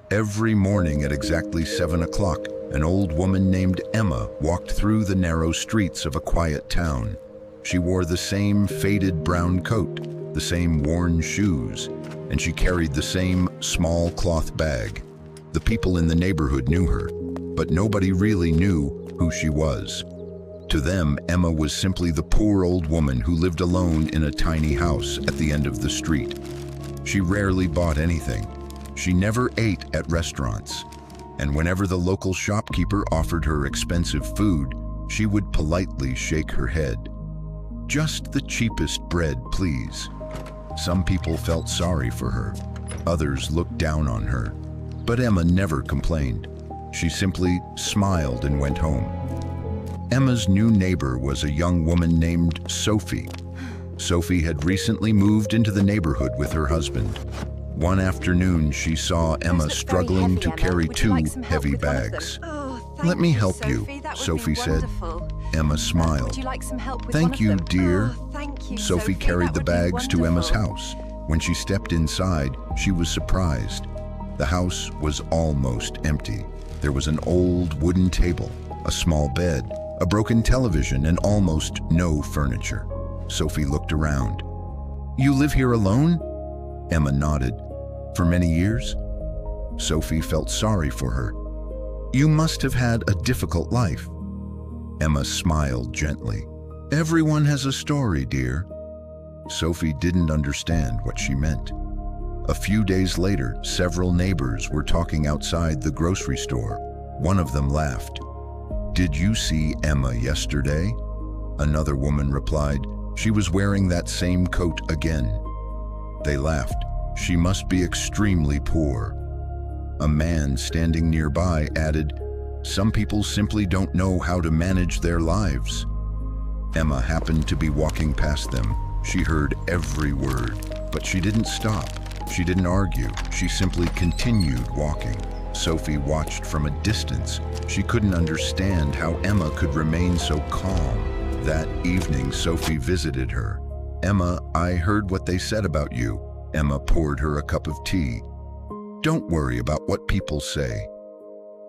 Every morning at exactly 7 o'clock, an old woman named Emma walked through the narrow streets of a quiet town. She wore the same faded brown coat, the same worn shoes, and she carried the same small cloth bag. The people in the neighborhood knew her, but nobody really knew who she was. To them, Emma was simply the poor old woman who lived alone in a tiny house at the end of the street. She rarely bought anything. She never ate at restaurants. And whenever the local shopkeeper offered her expensive food, she would politely shake her head. "Just the cheapest bread, please." Some people felt sorry for her. Others looked down on her. But Emma never complained. She simply smiled and went home. Emma's new neighbor was a young woman named Sophie. Sophie had recently moved into the neighborhood with her husband. One afternoon, she saw Emma struggling to carry two heavy bags. "Let me help you," Sophie said. Emma smiled. "Thank you, dear." Sophie carried the bags to Emma's house. When she stepped inside, she was surprised. The house was almost empty. There was an old wooden table, a small bed, a broken television, and almost no furniture. Sophie looked around. "You live here alone?" Emma nodded. "For many years?" Sophie felt sorry for her. "You must have had a difficult life." Emma smiled gently. "Everyone has a story, dear." Sophie didn't understand what she meant. A few days later, several neighbors were talking outside the grocery store. One of them laughed. "Did you see Emma yesterday?" Another woman replied, "She was wearing that same coat again." They laughed. "She must be extremely poor." A man standing nearby added, "Some people simply don't know how to manage their lives." Emma happened to be walking past them. She heard every word, but she didn't stop. She didn't argue. She simply continued walking. Sophie watched from a distance. She couldn't understand how Emma could remain so calm. That evening, Sophie visited her. "Emma, I heard what they said about you." Emma poured her a cup of tea. "Don't worry about what people say."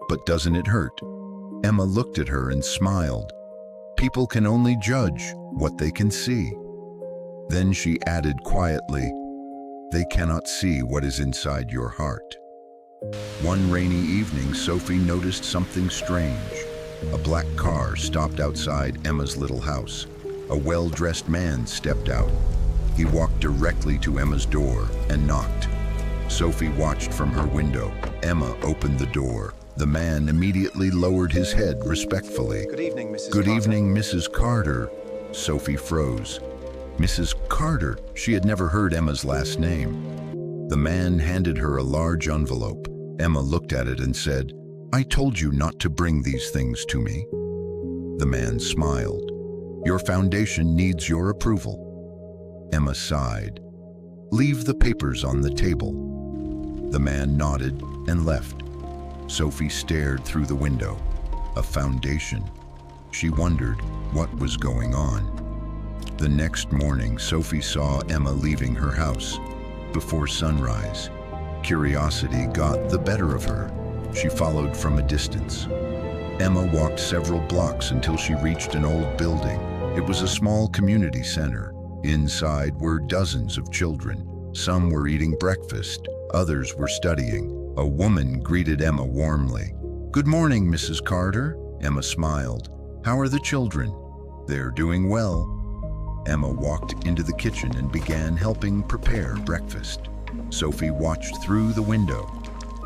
"But doesn't it hurt?" Emma looked at her and smiled. "People can only judge what they can see." Then she added quietly, "They cannot see what is inside your heart." One rainy evening, Sophie noticed something strange. A black car stopped outside Emma's little house. A well-dressed man stepped out. He walked directly to Emma's door and knocked. Sophie watched from her window. Emma opened the door. The man immediately lowered his head respectfully. Good evening, Mrs. "Good Carter." evening, Mrs. Carter." Sophie froze. Mrs. Carter. She had never heard Emma's last name. The man handed her a large envelope. Emma looked at it and said, "I told you not to bring these things to me." The man smiled. "Your foundation needs your approval." Emma sighed. "Leave the papers on the table." The man nodded and left. Sophie stared through the window. A foundation. She wondered what was going on. The next morning, Sophie saw Emma leaving her house. Before sunrise, curiosity got the better of her. She followed from a distance. Emma walked several blocks until she reached an old building. It was a small community center. Inside were dozens of children. Some were eating breakfast, others were studying. A woman greeted Emma warmly. "Good morning, Mrs. Carter." Emma smiled. "How are the children?" "They're doing well." Emma walked into the kitchen and began helping prepare breakfast. Sophie watched through the window.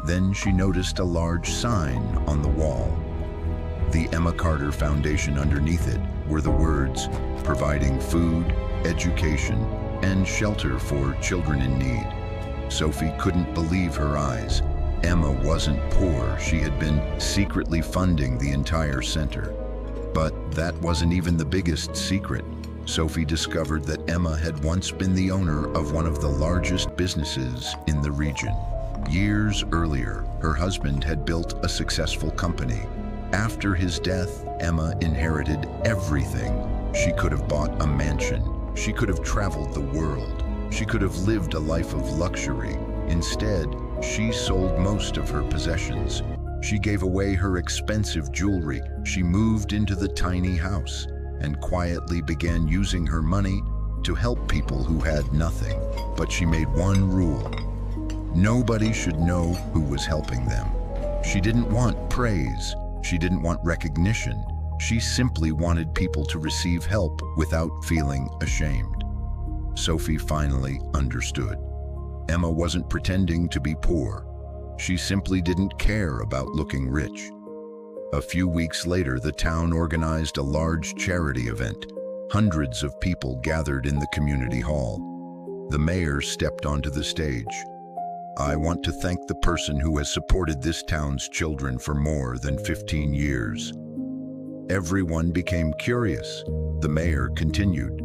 Then she noticed a large sign on the wall. The Emma Carter Foundation. Underneath it were the words, "Providing food, education, and shelter for children in need." Sophie couldn't believe her eyes. Emma wasn't poor. She had been secretly funding the entire center. But that wasn't even the biggest secret. Sophie discovered that Emma had once been the owner of one of the largest businesses in the region. Years earlier, her husband had built a successful company. After his death, Emma inherited everything. She could have bought a mansion. She could have traveled the world. She could have lived a life of luxury. Instead, She sold most of her possessions. She gave away her expensive jewelry. She moved into the tiny house and quietly began using her money to help people who had nothing. But she made one rule. Nobody should know who was helping them. She didn't want praise. She didn't want recognition. She simply wanted people to receive help without feeling ashamed. Sophie finally understood. Emma wasn't pretending to be poor. She simply didn't care about looking rich. A few weeks later, the town organized a large charity event. Hundreds of people gathered in the community hall. The mayor stepped onto the stage. "I want to thank the person who has supported this town's children for more than 15 years. Everyone became curious. The mayor continued.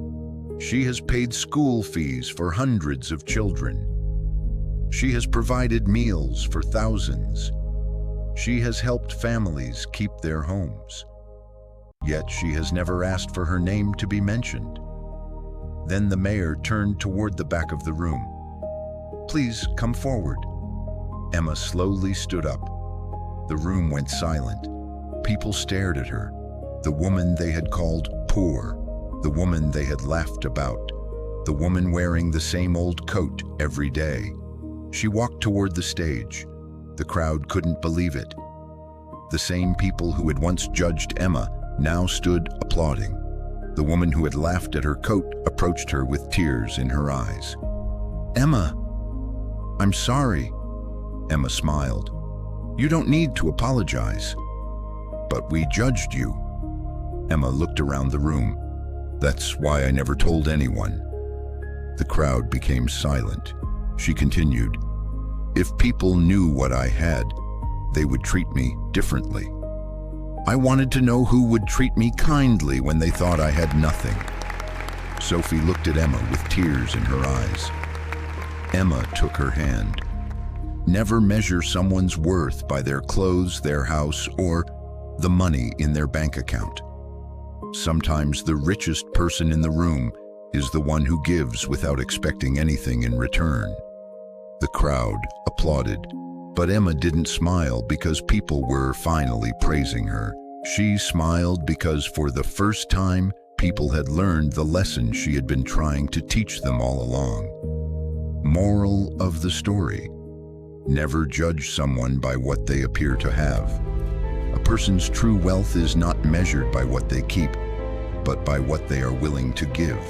"She has paid school fees for hundreds of children. She has provided meals for thousands. She has helped families keep their homes. Yet she has never asked for her name to be mentioned." Then the mayor turned toward the back of the room. "Please come forward." Emma slowly stood up. The room went silent. People stared at her. The woman they had called poor, the woman they had laughed about, the woman wearing the same old coat every day. She walked toward the stage. The crowd couldn't believe it. The same people who had once judged Emma now stood applauding. The woman who had laughed at her coat approached her with tears in her eyes. "Emma, I'm sorry." Emma smiled. "You don't need to apologize." "But we judged you." Emma looked around the room. "That's why I never told anyone." The crowd became silent. She continued, "If people knew what I had, they would treat me differently. I wanted to know who would treat me kindly when they thought I had nothing." Sophie looked at Emma with tears in her eyes. Emma took her hand. Never measure someone's worth by their clothes, their house, or the money in their bank account. Sometimes the richest person in the room is the one who gives without expecting anything in return. The crowd applauded, but Emma didn't smile because people were finally praising her. She smiled because for the first time, people had learned the lesson she had been trying to teach them all along. Moral of the story: never judge someone by what they appear to have. A person's true wealth is not measured by what they keep, but by what they are willing to give.